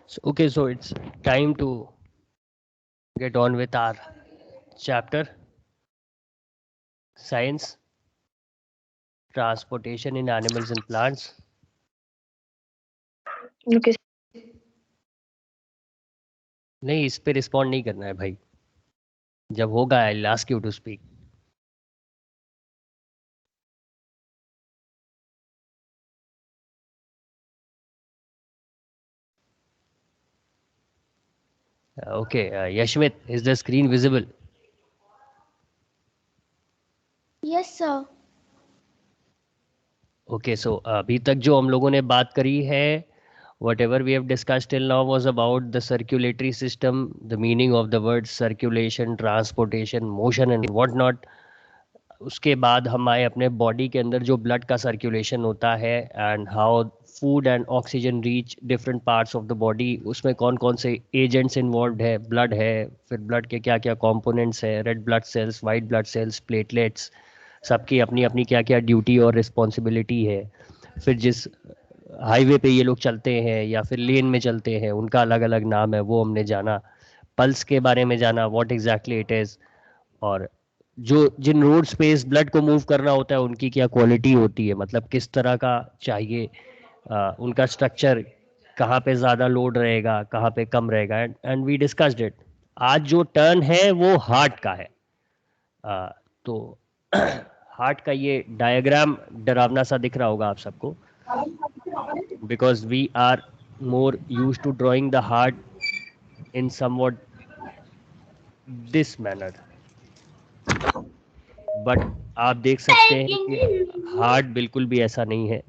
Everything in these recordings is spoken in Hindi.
So it's time to get on with our chapter science, transportation in animals and plants. Okay. नहीं, इस पे रिस्पॉन्ड नहीं करना है भाई. जब होगा I will ask you to speak. Okay, Yashmit, is the screen visible? Yes, sir. Okay, so अभी तक जो हम लोगों ने बात करी है, whatever we have discussed till now was about the circulatory system, the meaning of the words circulation, transportation, motion and what not. उसके बाद हम आए अपने बॉडी के अंदर जो ब्लड का सर्कुलेशन होता है and how food and oxygen reach different parts of the body. उसमें कौन कौन से एजेंट्स इन्वॉल्व है, ब्लड है, फिर ब्लड के क्या क्या कंपोनेंट्स है, red blood cells, white blood cells, platelets, सबकी अपनी अपनी क्या क्या ड्यूटी और रिस्पॉन्सिबिलिटी है. फिर जिस हाईवे पे ये लोग चलते हैं या फिर लेन में चलते हैं उनका अलग अलग नाम है, वो हमने जाना. पल्स के बारे में जाना, व्हाट एग्जैक्टली इट इज़. और जो जिन रोड्स पे इस ब्लड को मूव करना होता है उनकी क्या क्वालिटी होती है, मतलब किस तरह का चाहिए, उनका स्ट्रक्चर, कहाँ पे ज़्यादा लोड रहेगा, कहाँ पे कम रहेगा. And we discussed it. आज जो टर्न है वो हार्ट का है. तो हार्ट का ये डायग्राम डरावना सा दिख रहा होगा आप सबको, because we are more use to drawing the heart in somewhat this manner. But आप देख सकते हैं कि हार्ट बिल्कुल भी ऐसा नहीं है.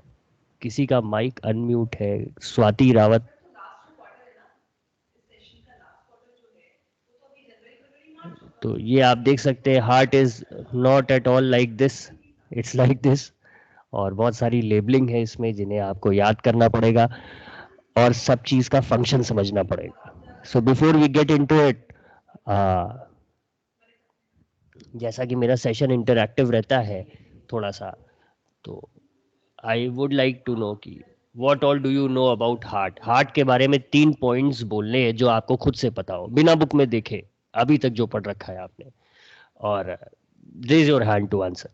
किसी का माइक अनम्यूट है, स्वाति रावत. तो ये आप देख सकते हैं heart is not at all like this, it's like this. और बहुत सारी लेबलिंग है इसमें जिन्हें आपको याद करना पड़ेगा और सब चीज़ का फंक्शन समझना पड़ेगा. So before we get into it, जैसा कि मेरा सेशन इंटरैक्टिव रहता है थोड़ा सा, तो I would like to know कि what all do you know about heart. Heart के बारे में 3 पॉइंट्स बोलने हैं जो आपको खुद से पता हो, बिना बुक में देखे, अभी तक जो पढ़ रखा है आपने. और raise your hand to answer.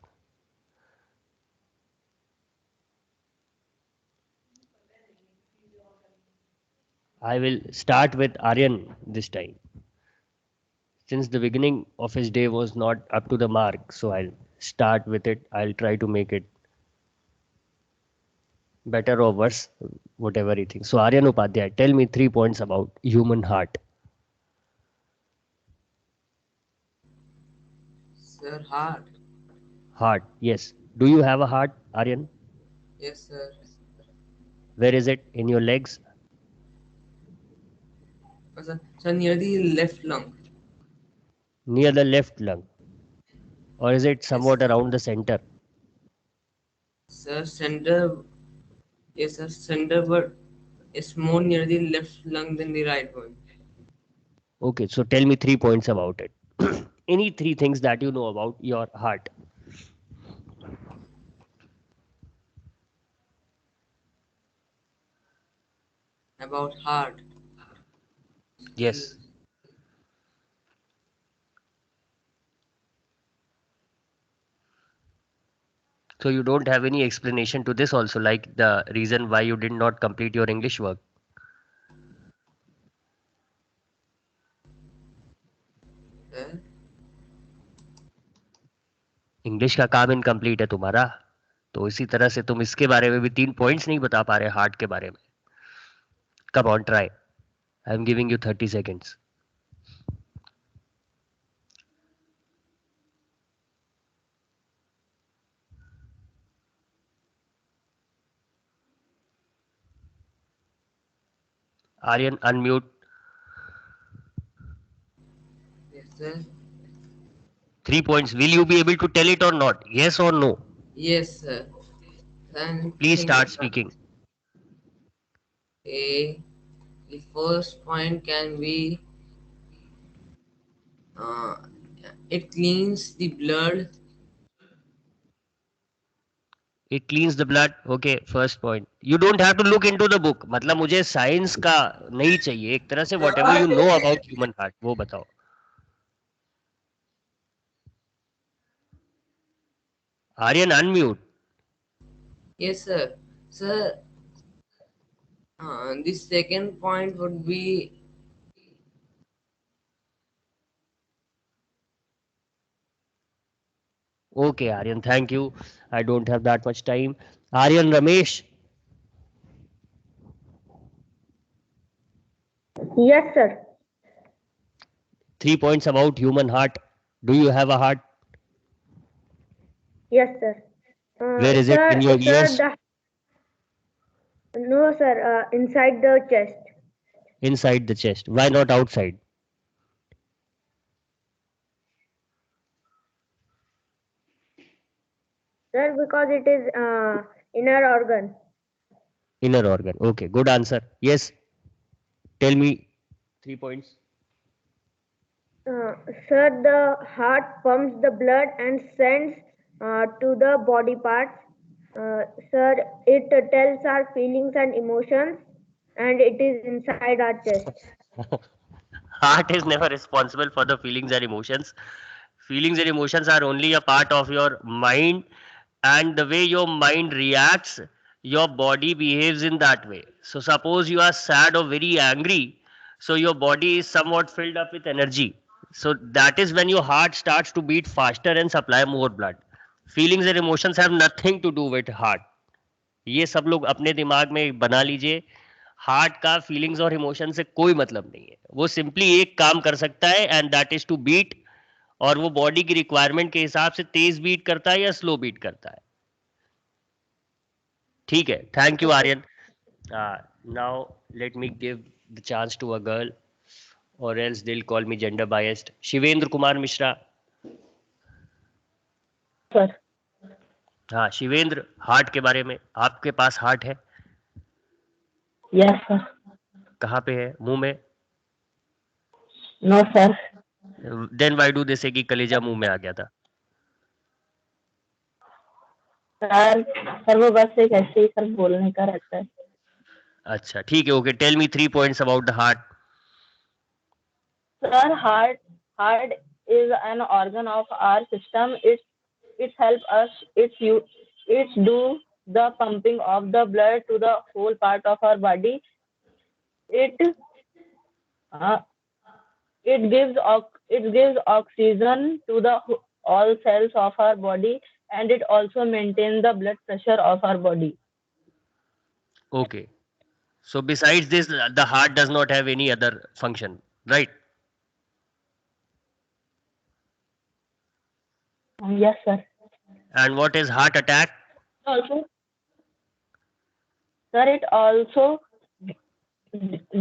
I will start with Aryan this time. Since the beginning of his day was not up to the mark, so I'll start with it. I'll try to make it better or worse, whatever he thinks. So, Aryan Upadhyay, tell me 3 points about human heart. Sir, heart. Heart, yes. Do you have a heart, Aryan? Yes, sir. Where is it? In your legs? Sir, near the left lung. Near the left lung? Or is it Yes. somewhat around the center? Sir, center. Yes, sir, center, but it's more near the left lung than the right one. Okay, so tell me 3 points about it. Any 3 things that you know about your heart. About heart. Yes. So you don't have any explanation to this also, like the reason why you did not complete your English work. Sir, English का काम इनकम्प्लीट है तुम्हारा, तो इसी तरह से तुम इसके बारे में भी 3 पॉइंट्स नहीं बता पा रहे हार्ट के बारे में. Come on try. I am giving you 30 seconds. Aryan, unmute. yes, sir. 3 points. Will you be able to tell it or not? Yes or no? Yes, sir. And Please think start about speaking. A. The first point can be uh, it cleans the blood. It cleans the blood. Okay, first point. You don't have to look into the book. मतलब मुझे साइंस का नहीं चाहिए, एक तरह से whatever you know about human heart वो बताओ. Aryan, unmute. Yes, sir. Sir, the second point would be Okay, Aryan, thank you. I don't have that much time. Aryan, Ramesh, Yes, sir. 3 points about human heart. Do you have a heart? Yes, sir. Where is it? In your ears? No, sir. Inside the chest. Inside the chest. Why not outside? Sir, because it is inner organ. Inner organ. Okay, good answer. Yes. Tell me 3 points. Sir, the heart pumps the blood and sends to the body parts. Sir, it tells our feelings and emotions, and it is inside our chest. Heart is never responsible for the feelings and emotions. Feelings and emotions are only a part of your mind, and the way your mind reacts, your body behaves in that way. So, suppose you are sad or very angry, so your body is somewhat filled up with energy. So, that is when your heart starts to beat faster and supply more blood. Feelings and emotions have nothing to do with heart. ये सब लोग अपने दिमाग में बना लीजिए. हार्ट का फीलिंग्स और इमोशन से कोई मतलब नहीं है. वो सिंपली एक काम कर सकता है and that is to beat, और वो बॉडी की रिक्वायरमेंट के हिसाब से तेज बीट करता है या स्लो बीट करता है. ठीक है, thank you Aryan. Now let me give the chance to a girl, or else they will call me gender biased. Shivendra Kumar Mishra. Sir. हाँ शिवेंद्र, हार्ट के बारे में. आपके पास हार्ट है? Yes sir. कहाँ पे है? मुंह में? No sir. Then why do they say कि कलेजा मुंह में आ गया था? सर वो बस एक ऐसे ही सर बोलने का रहता है. अच्छा ठीक है, okay. Tell me 3 points about the heart. Sir heart is an organ of our system. It helps us. It's do the pumping of the blood to the whole part of our body. It gives oxygen to the all cells of our body, and it also maintains the blood pressure of our body. Okay. So besides this, the heart does not have any other function, right? Yes, sir. And what is heart attack? Also, sir, it also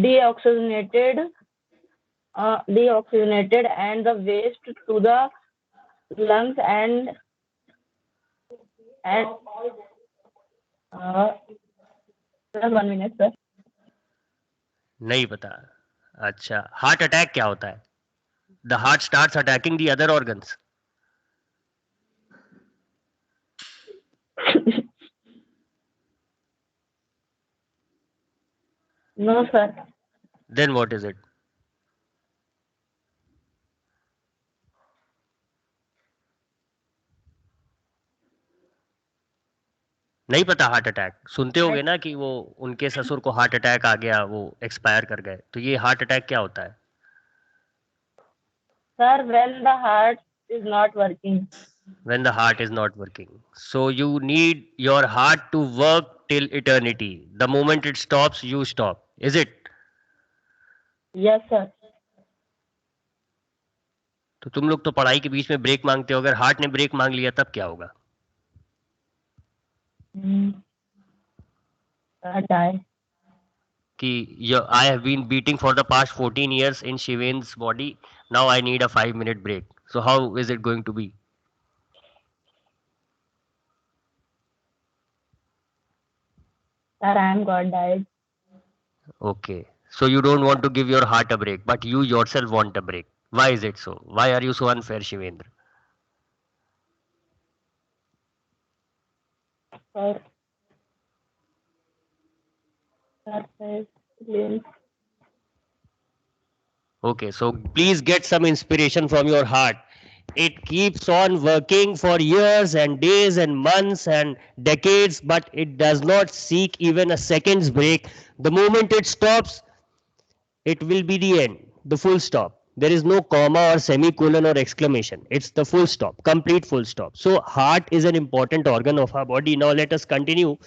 deoxygenated and the waste to the lungs and sir, 1 minute, sir. नहीं पता. अच्छा, हार्ट अटैक क्या होता है? The heart starts attacking the other organs. No, sir. Then what is it? नहीं पता. हार्ट अटैक सुनते होगे ना कि वो उनके ससुर को हार्ट अटैक आ गया, वो एक्सपायर कर गए. तो ये हार्ट अटैक क्या होता है? Sir, when the heart is not working. When the heart is not working. So you need your heart to work till eternity. The moment it stops, you stop. Is it? Yes, sir. तो तुम लोग तो पढ़ाई के बीच में ब्रेक मांगते हो. अगर हार्ट ने ब्रेक मांग लिया तब क्या होगा? Die. कि I have been beating for the past 14 years in Shiven's body. Now I need a 5-minute break. So how is it going to be? Sir, I am God died. Okay. So you don't want to give your heart a break, but you yourself want a break. Why is it so? Why are you so unfair, Shivendra? Sir, surface, lymph. Okay, so please get some inspiration from your heart. It keeps on working for years and days and months and decades, but it does not seek even a second's break. The moment it stops, it will be the end, the full stop. There is no comma or semicolon or exclamation. It's the full stop, complete full stop. So heart is an important organ of our body. Now let us continue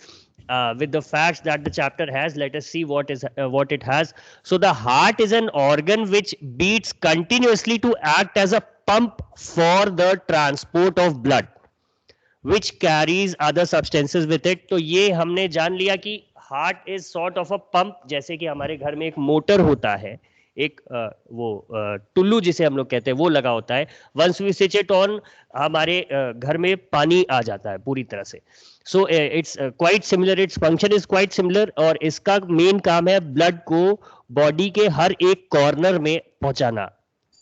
with the facts that the chapter has. Let us see what it has. So the heart is an organ which beats continuously to act as a pump for the transport of blood, which carries other substances with it. तो ये हमने जान लिया कि heart is sort of a pump. जैसे कि हमारे घर में एक मोटर होता है, एक टुल्लू जिसे हम लोग कहते हैं, वो लगा होता है. Once we switch it on, हमारे घर में पानी आ जाता है पूरी तरह से. So it's quite similar, its function is quite similar. और इसका मेन काम है ब्लड को बॉडी के हर एक कॉर्नर में पहुंचाना.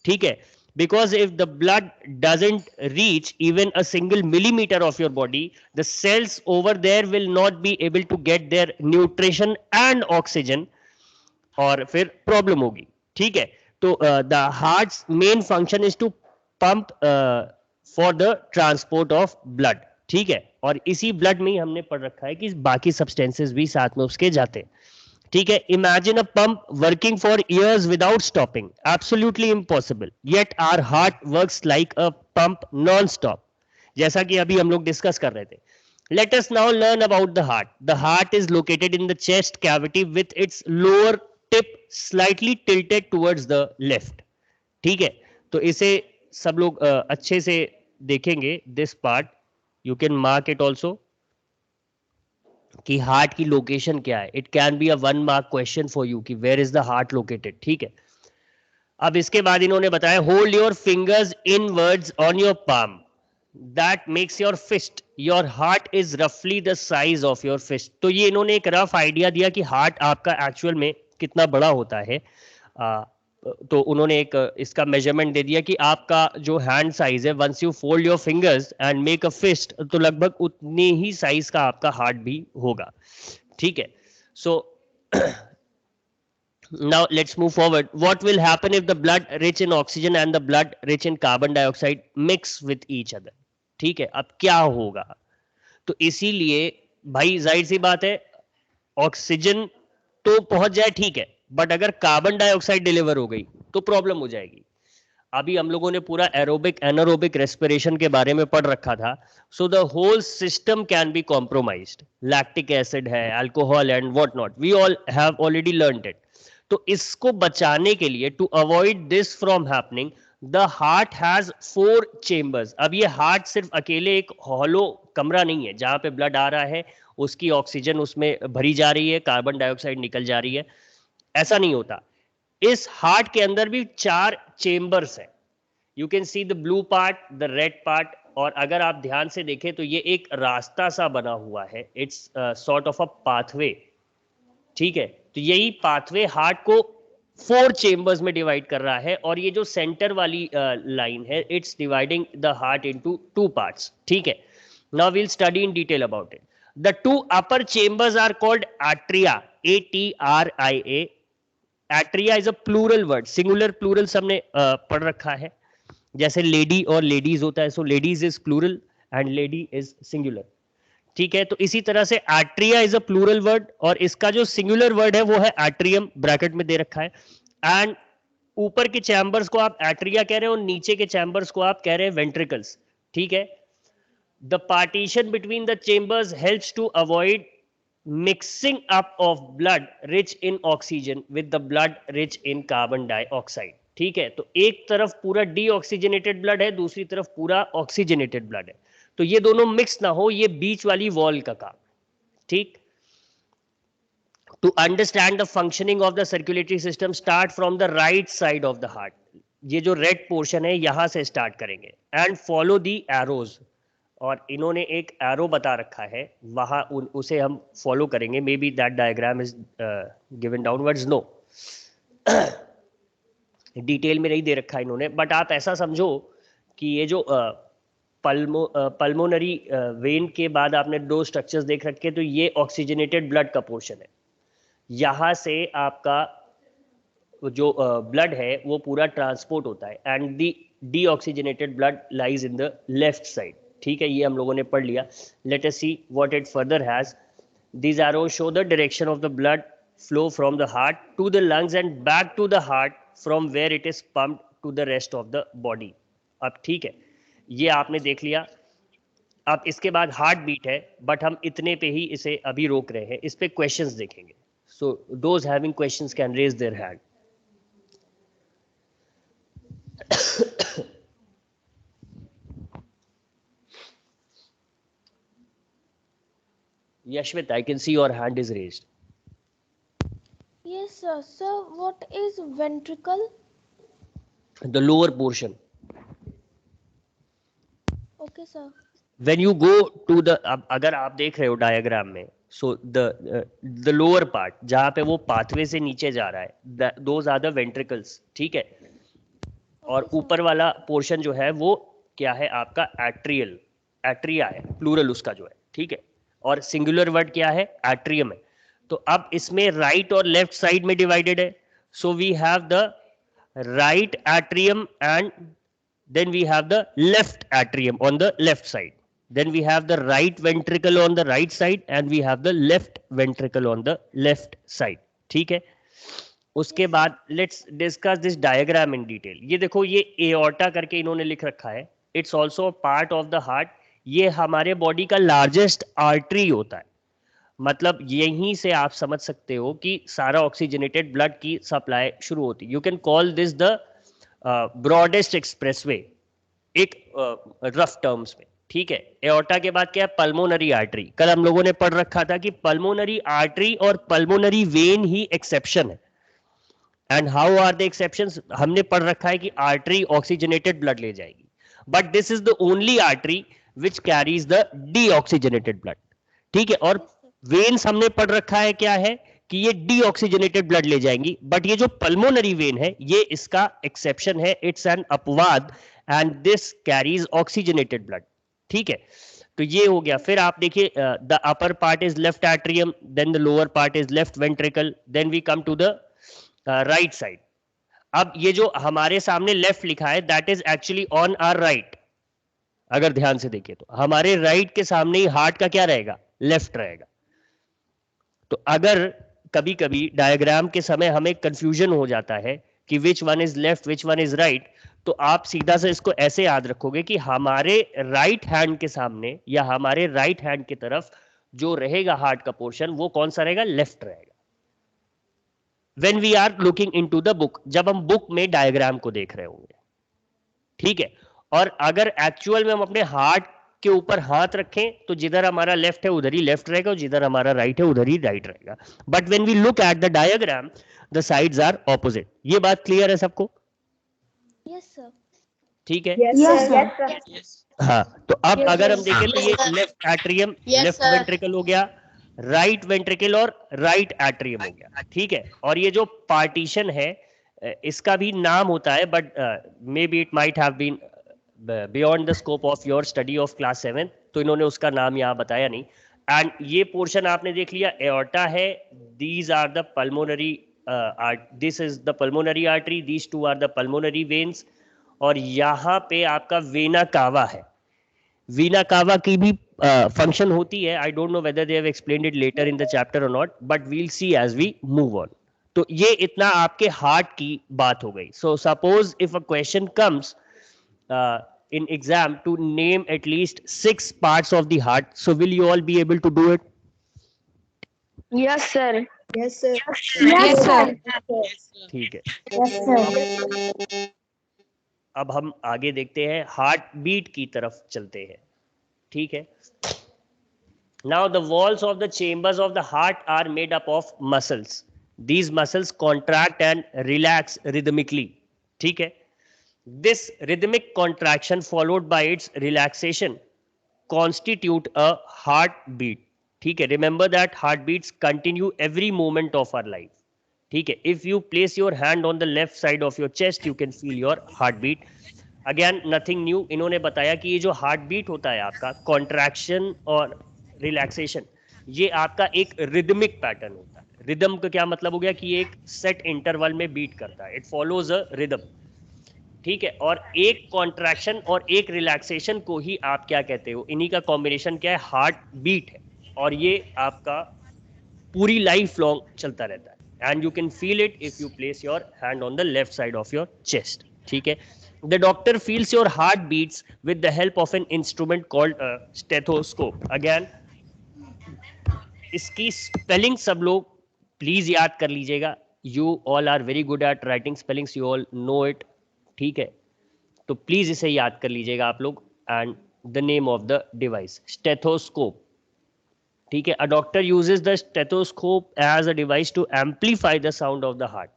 ठीक है, because if the blood doesn't reach even a single millimeter of your body, the cells over there will not be able to get their nutrition and oxygen, और फिर प्रॉब्लम होगी. ठीक है, तो the heart's main function is to pump for the transport of blood. ठीक है, और इसी ब्लड में ही हमने पढ़ रखा है कि बाकी सब्सटेंसेस भी साथ में उसके जाते हैं. ठीक है, imagine a pump working for years without stopping, absolutely impossible. Yet our heart works like a pump non stop, जैसा कि अभी हम लोग डिस्कस कर रहे थे. Let us now learn about the heart. The heart is located in the chest cavity with its lower tip slightly tilted towards the left. ठीक है, तो इसे सब लोग अच्छे से देखेंगे. This part you can mark it also कि हार्ट की लोकेशन क्या है. It can be a 1 mark question for you कि where is the heart located. ठीक है, अब इसके बाद इन्होंने बताया hold your fingers inwards on your palm, that makes your fist. Your heart is रफली the size of your fist. तो ये इन्होंने एक रफ आइडिया दिया कि हार्ट आपका एक्चुअल में कितना बड़ा होता है. तो उन्होंने एक इसका मेजरमेंट दे दिया कि आपका जो हैंड साइज है, once you fold your fingers and make a fist, तो लगभग उतनी ही साइज का आपका हार्ट भी होगा. ठीक है, सो now let's move forward. What will happen if the blood rich in oxygen and the blood rich in carbon dioxide mix with each other? ठीक है, अब क्या होगा? तो इसीलिए भाई जाहिर सी बात है, ऑक्सीजन तो पहुंच जाए ठीक है, बट अगर कार्बन डाइऑक्साइड डिलीवर हो गई तो प्रॉब्लम हो जाएगी. अभी हम लोगों ने पूरा एरोबिक एनारोबिक रेस्पिरेशन के बारे में पढ़ रखा था. So the whole system can be compromised. Lactic acid है, alcohol and what not, we all have already learned it. तो इसको बचाने के लिए, to avoid this from happening, the heart has 4 chambers. अब ये हार्ट सिर्फ अकेले एक हॉलो कमरा नहीं है जहां पे ब्लड आ रहा है, उसकी ऑक्सीजन उसमें भरी जा रही है, कार्बन डाइऑक्साइड निकल जा रही है. ऐसा नहीं होता. इस हार्ट के अंदर भी 4 चेंबर्स हैं. You can see the blue part, the red part, और अगर आप ध्यान से देखें तो ये एक रास्ता सा बना हुआ है. It's sort of a pathway. ठीक है, तो यही पाथवे हार्ट को 4 चेंबर्स में डिवाइड कर रहा है. और ये जो सेंटर वाली लाइन है, it's dividing the heart into 2 parts. ठीक है, now we'll study in detail about it. The 2 upper chambers are called atria, ATRIA. Atria is a plural word. Singular plural सबने पढ़ रखा है, जैसे लेडी और लेडीज होता है. So ladies is plural and lady is singular. ठीक है, तो इसी तरह से atria is a plural word, और इसका जो सिंगुलर वर्ड है वो है एट्रियम, ब्रैकेट में दे रखा है. एंड ऊपर के चैम्बर्स को आप एट्रिया कह रहे हो, और नीचे के चैम्बर्स को आप कह रहे हैं वेंट्रिकल्स. ठीक है, the partition between the chambers helps to avoid mixing up of blood rich in oxygen with the blood rich in carbon dioxide. ठीक है, तो एक तरफ पूरा डीऑक्सीजनेटेड ब्लड है, दूसरी तरफ पूरा ऑक्सीजनेटेड ब्लड है, तो ये दोनों मिक्स ना हो, ये बीच वाली वॉल का काम. ठीक, to understand the functioning of the circulatory system start from the right side of the heart. ये जो रेड पोर्शन है यहां से स्टार्ट करेंगे एंड फॉलो द एरोज. और इन्होंने एक एरो बता रखा है, वहां उसे हम फॉलो करेंगे. Maybe that diagram is given downwards. No, detail में नहीं दे रखा इन्होंने, बट आप ऐसा समझो कि ये जो पल्मोनरी वेन के बाद आपने दो स्ट्रक्चर्स देख रखे, तो ये ऑक्सीजनेटेड ब्लड का पोर्शन है। यहाँ से आपका जो ब्लड है वो पूरा ट्रांसपोर्ट होता है, and the deoxygenated blood lies in the left side. ठीक है, ये हम लोगों ने पढ़ लिया। Let us see what it further has. These arrows show the direction of the blood flow from the heart to the lungs and back to the heart from where it is pumped to the rest of the body. अब ठीक है, ये आपने देख लिया। अब इसके बाद हार्ट बीट है, बट हम इतने पे ही इसे अभी रोक रहे हैं, इस पे क्वेश्चंस देखेंगे। So those having questions can raise their hand. Yashwit, I can see your hand is raised. Yes, sir. Sir, what is ventricle? The lower portion. Okay, sir. When you go to the, अगर आप देख रहे हो डायग्राम में, so the lower part जहाँ पे वो पाथवे से नीचे जा रहा है, those are the ventricles, ठीक है। और ऊपर वाला पोर्शन जो है वो क्या है आपका एट्रियल, एट्रिया है, प्लूरल उसका जो है, ठीक है। और सिंगुलर वर्ड क्या है, एट्रियम है। तो अब इसमें राइट और लेफ्ट साइड में डिवाइडेड है। So we have the right atrium and then we have the left atrium on the left side, then we have the right ventricle on the right side and we have the left ventricle on the left side, ठीक है। उसके बाद let's discuss this diagram in detail. ये देखो, ये एओर्टा करके इन्होंने लिख रखा है, it's also part of the heart. ये हमारे बॉडी का लार्जेस्ट आर्टरी होता है, मतलब यहीं से आप समझ सकते हो कि सारा ऑक्सीजनेटेड ब्लड की सप्लाई शुरू होती है। You can call this the broadest expressway, एक रफ टर्म्स में, ठीक है। एओर्टा के बाद क्या है, पल्मोनरी आर्टरी। कल हम लोगों ने पढ़ रखा था कि पल्मोनरी आर्टरी और पल्मोनरी वेन ही एक्सेप्शन है। And how are the exceptions? हमने पढ़ रखा है कि आर्टरी ऑक्सीजनेटेड ब्लड ले जाएगी, but this is the only artery which carries the deoxygenated blood, ठीक है। और वेन्स हमने पढ़ रखा है क्या है कि ये डीऑक्सीजनेटेड ब्लड ले जाएंगी, बट ये जो पल्मोनरी वेन है ये इसका एक्सेप्शन है, इट्स एन अपवाद, and this carries oxygenated blood, ठीक है। तो ये हो गया। फिर आप देखिए, the upper part is left atrium, then the lower part is left ventricle, then we come to the right side. अब ये जो हमारे सामने लेफ्ट लिखा है, that is actually on our right. अगर ध्यान से देखिए तो हमारे राइट के सामने ही हार्ट का क्या रहेगा, लेफ्ट रहेगा। तो अगर कभी कभी डायग्राम के समय हमें कंफ्यूजन हो जाता है कि which one is left which one is right, तो आप सीधा से इसको ऐसे याद रखोगे कि हमारे राइट हैंड के सामने या हमारे राइट हैंड की तरफ जो रहेगा हार्ट का पोर्शन, वो कौन सा रहेगा, लेफ्ट रहेगा। When we are looking into the book, जब हम बुक में डायग्राम को देख रहे होंगे, ठीक है। और अगर एक्चुअल में हम अपने हार्ट के ऊपर हाथ रखें तो जिधर हमारा लेफ्ट है उधर ही लेफ्ट रहेगा और जिधर हमारा राइट है उधर ही राइट रहेगा। But when we look at the diagram, the sides are opposite. ये बात क्लियर है सबको? Yes, sir. ठीक है। Yes, sir. हाँ, तो अब अगर हम देखें तो ये लेफ्ट एट्रियम, लेफ्ट वेंट्रिकल हो गया, राइट वेंट्रिकल और राइट एट्रियम हो गया, ठीक है। और ये जो पार्टीशन है इसका भी नाम होता है, but maybe it might have been beyond the scope of your study of class 7, तो इन्होंने उसका नाम यहाँ बताया नहीं। एंड ये पोर्शन आपने देख लिया, एओर्टा है, these are the pulmonary, this is the pulmonary artery, these two are the pulmonary veins, और यहाँ पे आपका वेना कावा है। वीना कावा की भी फंक्शन होती है, I don't know whether they have explained it later in the chapter or not, but we'll see as we move on. तो ये इतना आपके हार्ट की बात हो गई। So suppose if a question comes in exam to name at least 6 parts of the heart, so will you all be able to do it? Yes, sir. Yes, sir. Yes, sir. ठीक है। Yes, sir. अब हम आगे देखते हैं, हार्ट बीट की तरफ चलते हैं, ठीक है। Now the walls of the chambers of the heart are made up of muscles. These muscles contract and relax rhythmically, ठीक है। This rhythmic contraction followed by its relaxation constitute a heartbeat, ठीक है। Remember that heartbeats continue every moment of our life, ठीक है। If you place your hand on the left side of your chest, you can feel your heartbeat. Again nothing new, इन्होंने बताया कि ये जो हार्ट बीट होता है आपका, कॉन्ट्रैक्शन और रिलैक्सेशन, ये आपका एक रिदमिक पैटर्न होता है। रिदम का क्या मतलब हो गया कि ये एक सेट इंटरवल में बीट करता है, इट फॉलोज अ रिदम, ठीक है। और एक कॉन्ट्रैक्शन और एक रिलैक्सेशन को ही आप क्या कहते हो, इन्हीं का कॉम्बिनेशन क्या है, हार्ट बीट है। और ये आपका पूरी लाइफ लॉन्ग चलता रहता है, and you can feel it if you place your hand on the left side of your chest, ठीक है। The doctor feels your heart beats with the help of an instrument called stethoscope. Again इसकी स्पेलिंग सब लोग प्लीज याद कर लीजिएगा, you all are very good at writing spellings, you all know it, ठीक है। तो प्लीज इसे याद कर लीजिएगा आप लोग। And the name of the device stethoscope, ठीक है। A doctor uses the stethoscope as a device to amplify the sound of the heart.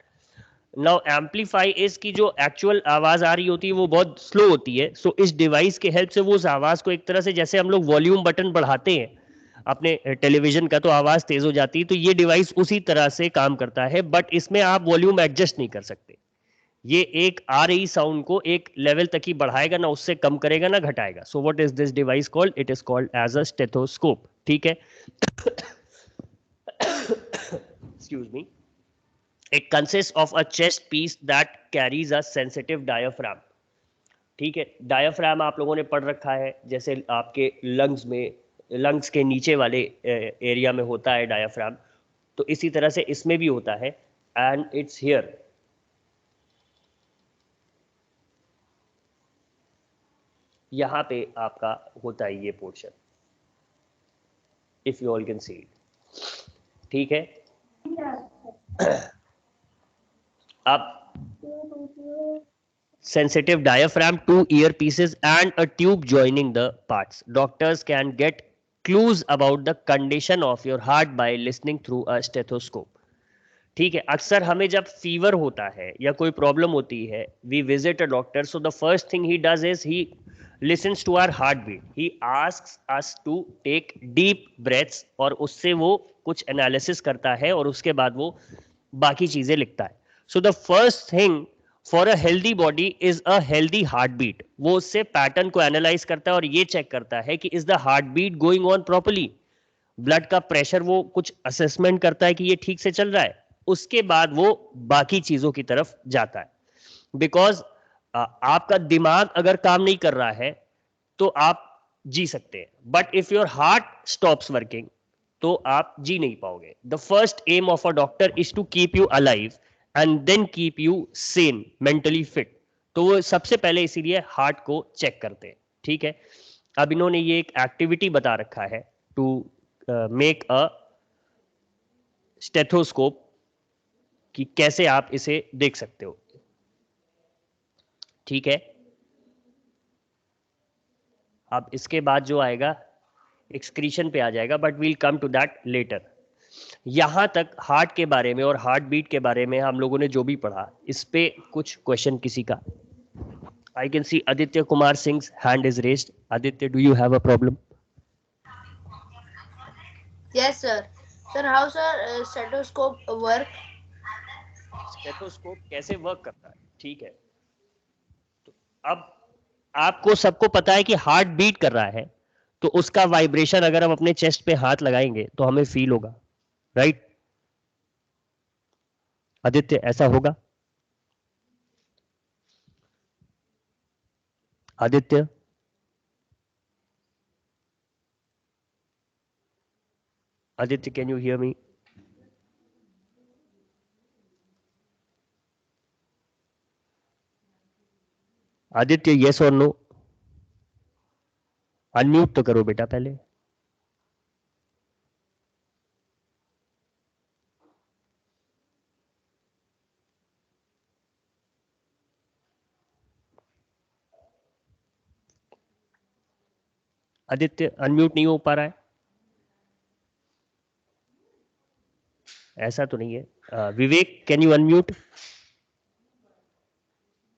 Now amplify is की जो एक्चुअल आवाज आ रही होती है वो बहुत स्लो होती है, सो इस डिवाइस के हेल्प से वो उस आवाज को एक तरह से, जैसे हम लोग वॉल्यूम बटन बढ़ाते हैं अपने टेलीविजन का तो आवाज तेज हो जाती है, तो ये डिवाइस उसी तरह से काम करता है, बट इसमें आप वॉल्यूम एडजस्ट नहीं कर सकते। ये एक आ रही साउंड को एक लेवल तक ही बढ़ाएगा, ना उससे कम करेगा ना घटाएगा। So what is this device called, it is called as a stethoscope, ठीक है। Excuse me. It consist of a chest piece that carries a sensitive diaphragm, ठीक है। डायाफ्राम आप लोगों ने पढ़ रखा है, जैसे आपके लंग्स में, लंग्स के नीचे वाले एरिया में होता है डायाफ्राम, तो इसी तरह से इसमें भी होता है, एंड इट्स हियर। यहां पे आपका होता है ये portion, if you all can see it, ठीक है। अब sensitive diaphragm, two earpieces and a tube joining the parts. Doctors can get clues about the condition of your heart by listening through a stethoscope. ठीक है, अक्सर हमें जब फीवर होता है या कोई प्रॉब्लम होती है, we visit a doctor, so the first thing he does is he listens to our heartbeat. He asks us to take deep breaths और उससे वो कुछ एनालिसिस करता है और उसके बाद वो बाकी चीजें लिखता है. So the first thing for a healthy body is a healthy heartbeat. वो उससे पैटर्न को एनालाइज करता है और ये चेक करता है कि is the heartbeat going on properly. Blood का प्रेशर वो कुछ असेसमेंट करता है कि ये ठीक से चल रहा है, उसके बाद वो बाकी चीजों की तरफ जाता है. बिकॉज आपका दिमाग अगर काम नहीं कर रहा है तो आप जी सकते हैं, but if your heart stops working तो आप जी नहीं पाओगे. The first aim of a doctor is to keep you alive and then keep you sane, mentally fit. तो वो सबसे पहले इसीलिए हार्ट को चेक करते हैं, ठीक है. अब इन्होंने ये एक एक्टिविटी बता रखा है टू मेक अ स्टेथोस्कोप, कि कैसे आप इसे देख सकते हो, ठीक है. अब इसके बाद जो आएगा एक्सक्रीशन पे आ जाएगा, but we'll come to that later. यहां तक हार्ट के बारे में और हार्ट बीट के बारे में हम लोगों ने जो भी पढ़ा, इस पे कुछ क्वेश्चन किसी का? I can see Aditya Kumar Singh hand is raised. Aditya, do you have a problem? Yes, sir. Sir, how stethoscope work? Stethoscope कैसे वर्क करता है, ठीक है. तो अब आपको सबको पता है कि हार्ट बीट कर रहा है, तो उसका वाइब्रेशन अगर हम अपने चेस्ट पे हाथ लगाएंगे तो हमें फील होगा, राइट? आदित्य, ऐसा होगा? Aditya, Aditya, can you hear me? Aditya, yes और नो? अनम्यूट तो करो बेटा पहले. आदित्य, अनम्यूट नहीं हो पा रहा है? ऐसा तो नहीं है. Vivek, can you unmute?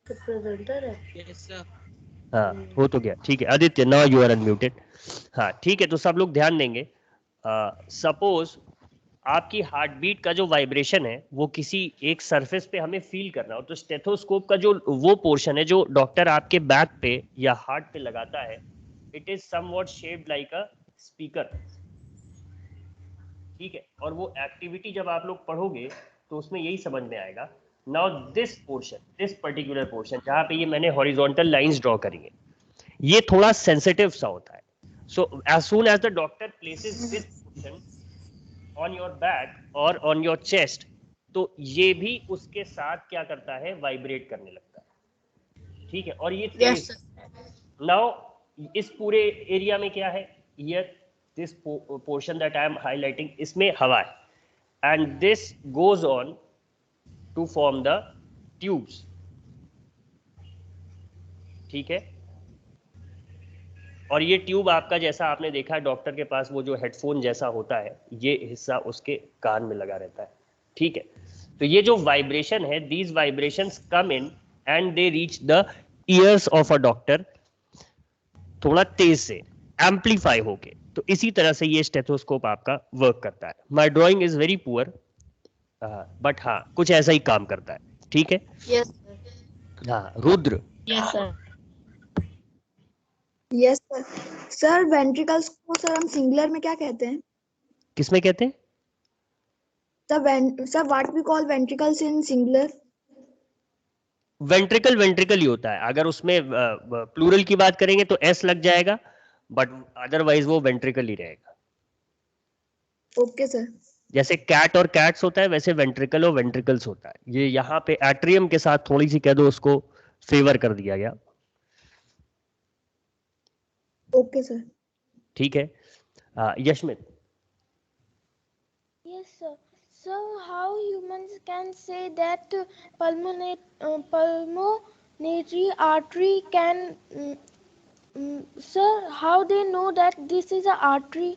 Yes, sir. हाँ, हो तो गया, ठीक है. Aditya, now you are unmuted. हाँ, ठीक है. तो सब लोग ध्यान देंगे. सपोज आपकी हार्ट बीट का जो वाइब्रेशन है वो किसी एक सरफेस पे हमें फील करना हो, तो स्टेथोस्कोप का जो वो पोर्शन है जो डॉक्टर आपके बैक पे या हार्ट पे लगाता है, it is somewhat shaped like a speaker, ठीक है। और वो एक्टिविटी जब आप लोग पढ़ोगे तो उसमें यही समझ में आएगा। Now this portion, this particular portion जहाँ पे ये मैंने हॉरिजॉन्टल लाइंस ड्रॉ करी है, ये थोड़ा सेंसिटिव सा होता है। So as soon as the doctor places this portion on your back और ऑन योर चेस्ट, तो ये भी उसके साथ क्या करता है, वाइब्रेट करने लगता है, ठीक है। और ये Yes, तेज, sir. नाउ इस पूरे एरिया में क्या है, here this portion that I am highlighting, इसमें हवा है and this goes on to form the tubes, ठीक है। और ये ट्यूब आपका, जैसा आपने देखा डॉक्टर के पास वो जो हेडफोन जैसा होता है, ये हिस्सा उसके कान में लगा रहता है, ठीक है। तो ये जो वाइब्रेशन है, these vibrations come in and they reach the years of a doctor, थोड़ा तेज से एम्पलीफाई होके। तो इसी तरह से ये स्टेथोस्कोप आपका वर्क करता है। My drawing is very poor, but हाँ कुछ ऐसा ही काम करता है, ठीक है। Yes, sir. हाँ Rudra, Yes, sir. Yes sir. Sir ventricles को सर हम सिंगुलर में क्या कहते हैं? किसमें कहते हैं? Sir what we call ventricles in singular? Ventricle ventricle ही होता है। अगर उसमें प्लूरल की बात करेंगे तो एस लग जाएगा, बट अदरवाइज वो वेंट्रिकल ही रहेगा। Okay sir. जैसे कैट और कैट्स होता है, वैसे वेंट्रिकल और वेंट्रिकल्स होता है। ये यहाँ पे एट्रियम के साथ थोड़ी सी कह दो उसको फेवर कर दिया गया, ओके सर। ठीक है। यशमित, Yes, sir. So, how humans can say that pulmonary artery can, sir, how they know that this is a artery?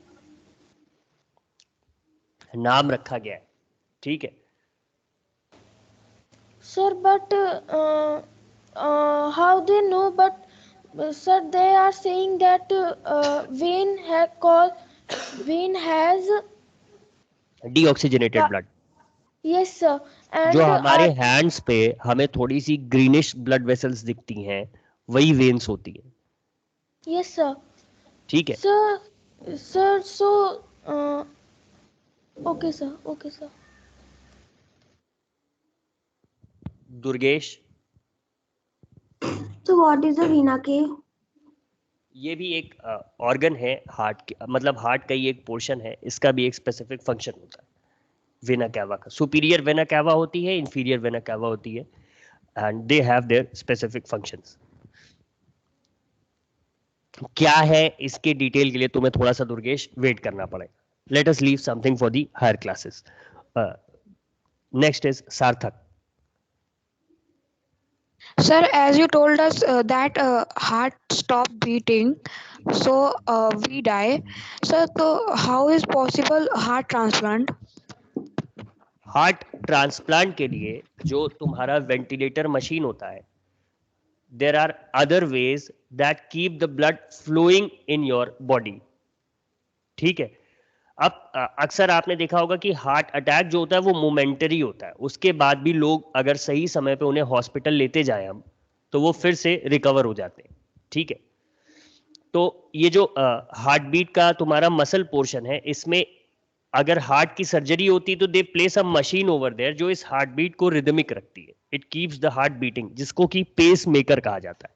नाम रखा गया है, ठीक है। Sir, but how they know? But sir, they are saying that vein has. Deoxygenated blood, Yes, sir. And जो हमारे हैंड्स पे हमें थोड़ी सी ग्रीनिश ब्लड वेसल्स दिखती हैं, वही वेन्स होती है, yes, sir. ठीक है। Sir, so okay, sir. Okay, sir. Durgesh, So what is the vena cava? ये भी एक ऑर्गन है हार्ट के, मतलब हार्ट का ही एक पोर्शन है, इसका भी एक स्पेसिफिक फंक्शन होता है वेना कैवा का। सुपीरियर वेना कैवा होती है, इंफीरियर वेना कैवा होती है, and they have their specific functions. क्या है इसके डिटेल के लिए तुम्हें थोड़ा सा दुर्गेश वेट करना पड़ेगा। Let us leave something for the higher classes. Next is Sarthak. Sir, as you told us that heart stop beating, so we die. Sir, so how is possible heart transplant? Heart transplant के लिए जो तुम्हारा वेंटिलेटर मशीन होता है, there are other ways that keep the blood flowing in your body, ठीक है। अब अक्सर आपने देखा होगा कि हार्ट अटैक जो होता है वो मोमेंटरी होता है, उसके बाद भी लोग अगर सही समय पे उन्हें हॉस्पिटल लेते जाए हम, तो वो फिर से रिकवर हो जाते हैं, ठीक है। तो ये जो हार्ट बीट का तुम्हारा मसल पोर्शन है, इसमें अगर हार्ट की सर्जरी होती तो they place a machine over there जो इस हार्ट बीट को रिदमिक रखती है, it keeps the heart beating, जिसको कि पेस मेकर कहा जाता है।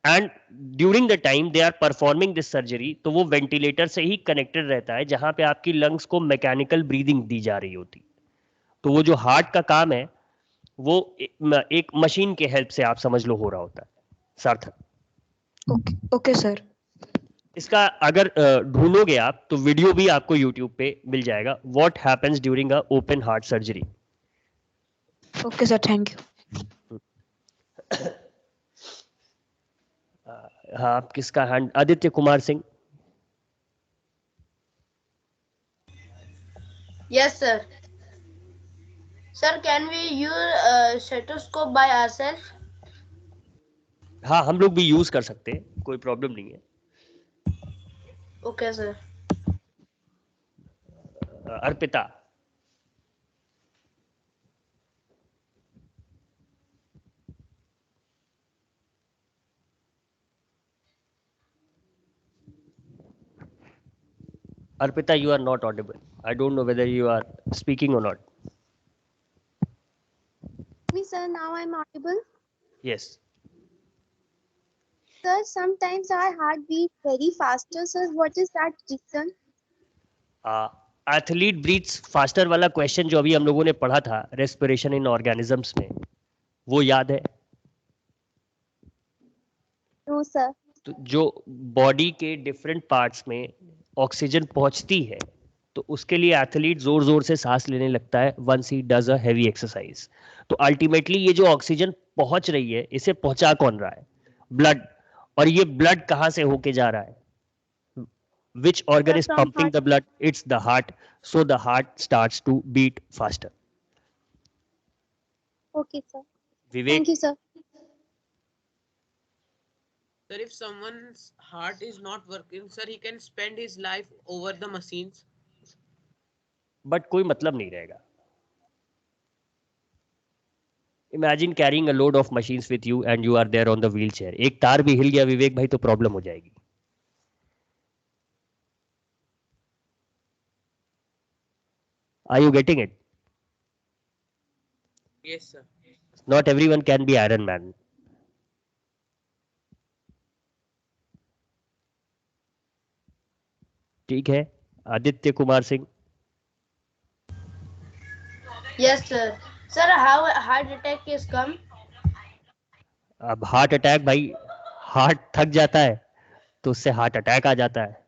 And during the time they are performing this surgery, तो वो वेंटिलेटर से ही कनेक्टेड रहता है जहां पे आपकी लंग्स को मैकेनिकल ब्रीदिंग दी जा रही होती। तो वो जो हार्ट का काम है वो एक मशीन के हेल्प से आप समझ लो हो रहा होता है। सार्थक, Okay, sir. इसका अगर ढूंढोगे आप तो वीडियो भी आपको यूट्यूब पे मिल जाएगा, what happens during a open heart surgery. Okay, sir. Thank you. हाँ, आप किसका hand? Aditya Kumar Singh. Yes, sir. Sir, can we use stethoscope by ourselves? हाँ, हम लोग भी यूज कर सकते हैं, कोई प्रॉब्लम नहीं है। Okay, sir. Arpita, Arpita, you are not audible. I don't know whether you are speaking or not. Me, sir, now I'm audible. Yes. Sir, sometimes our heart beats very faster. Sir, what is that reason? Athlete breathes faster वाला क्वेश्चन जो अभी हम लोगों ने पढ़ा था रेस्पिरेशन इन ऑर्गेनिजम्स में, वो याद है? No, sir. तो जो बॉडी के डिफरेंट पार्ट्स में ऑक्सीजन पहुंचती है तो उसके लिए एथलीट जोर जोर से सांस लेने लगता है once he does a heavy exercise. तो अल्टीमेटली ये जो ऑक्सीजन पहुंच रही है इसे पहुंचा कौन रहा है? ब्लड। और ये ब्लड कहां से होके जा रहा है? Which organ Sir, is from pumping heart. the blood? It's the heart. So the heart starts to beat faster. Okay, sir. Vivek, Thank you, sir. Sir, if someone's heart is not working, sir, he can spend his life over the machines. but कोई मतलब नहीं रहेगा. Imagine carrying a load of machines with you and you are there on the wheelchair. एक तार भी हिल गया विवेक भाई तो प्रॉब्लम हो जाएगी. Are you getting it? Yes, sir. Not everyone can be Iron Man. ठीक है. Aditya Kumar Singh. Yes, sir. Sir, how heart attack is come? अब हार्ट अटैक भाई, हार्ट थक जाता है तो उससे हार्ट अटैक आ जाता है.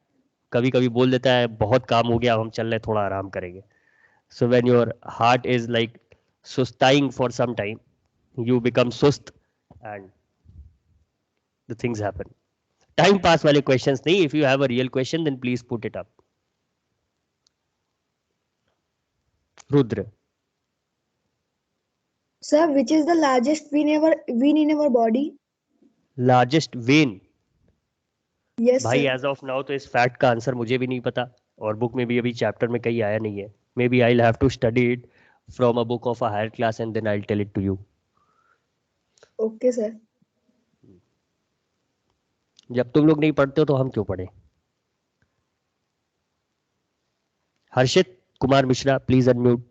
कभी कभी बोल देता है बहुत काम हो गया हम चल रहे थोड़ा आराम करेंगे. So when your heart is like sustain for some time, you become sust and the things happen. Time pass वाले questions नहीं. If you have a real question, then please put it up. Rudra. Sir, which is the largest vein in our body? Largest vein. Yes, भाई sir. as of now तो इस fact का आंसर मुझे भी नहीं पता और बुक में भी अभी चैप्टर में कहीं आया नहीं है. Maybe I'll have to study it from a book of a higher class and then I'll tell it to you. Okay, sir. जब तुम लोग नहीं पढ़ते हो तो हम क्यों पढ़े? Harshit Kumar Mishra, please unmute.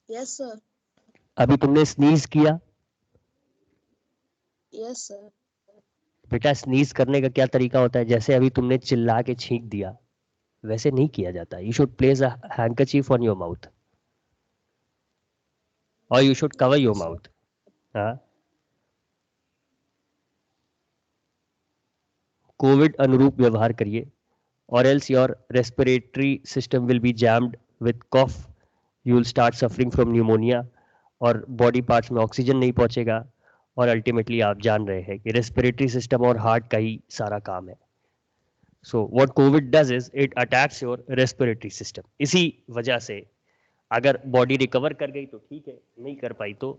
Yes, sir. अभी तुमने स्नीज किया. Yes, sir. बेटा स्नीज करने का क्या तरीका होता है? जैसे अभी तुमने चिल्ला के छींक दिया वैसे नहीं किया जाता. You should place a handkerchief on your mouth और you should cover your mouth. हाँ, कोविड अनुरूप व्यवहार करिए or else your respiratory system will be jammed with cough. You will start suffering from pneumonia और बॉडी पार्ट्स में ऑक्सीजन नहीं पहुंचेगा और अल्टीमेटली आप जान रहे हैं कि रेस्पिरेटरी सिस्टम और हार्ट का ही सारा काम है. So what COVID does is it attacks your respiratory system. इसी वजह से अगर बॉडी रिकवर कर गई तो ठीक है, नहीं कर पाई तो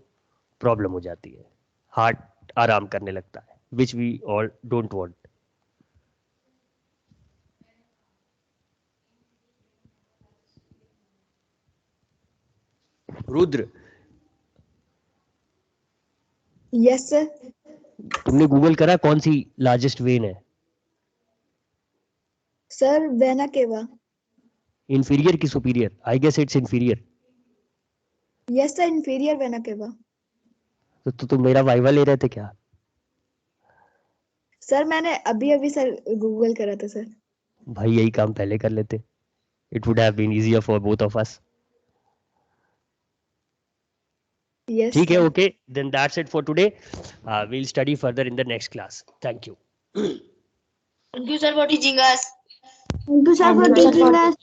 प्रॉब्लम हो जाती है. हार्ट आराम करने लगता है which we all don't want. Rudra, Yes, sir. तुमने गूगल करा कौन सी लार्जेस्ट वेन है? Sir, vena cava. इंफीरियर की superior? I guess it's inferior. Yes, sir. Inferior vena cava. तो तुम मेरा वाइवा ले रहे थे क्या? सर मैंने अभी सर गूगल करा था सर. भाई यही काम पहले कर लेते. It would have been easier for both of us. Yes, ठीक है, sir. Okay, then that's it for today. We'll study further in the next class. Thank you. Thank you, sir, for teaching us. Thank you, sir, for teaching us.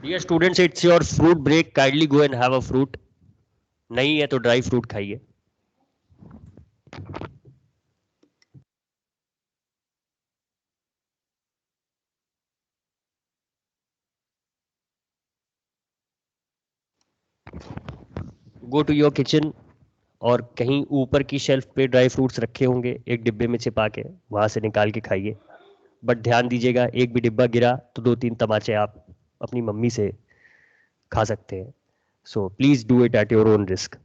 Dear students, it's your fruit break, kindly go and have a fruit. नहीं है तो ड्राई फ्रूट खाइए. गो टू योर किचन, और कहीं ऊपर की शेल्फ पे ड्राई फ्रूट्स रखे होंगे एक डिब्बे में छिपा के, वहां से निकाल के खाइए. बट ध्यान दीजिएगा, एक भी डिब्बा गिरा तो 2-3 तमाचे आप अपनी मम्मी से खा सकते हैं. So please do it at your own risk.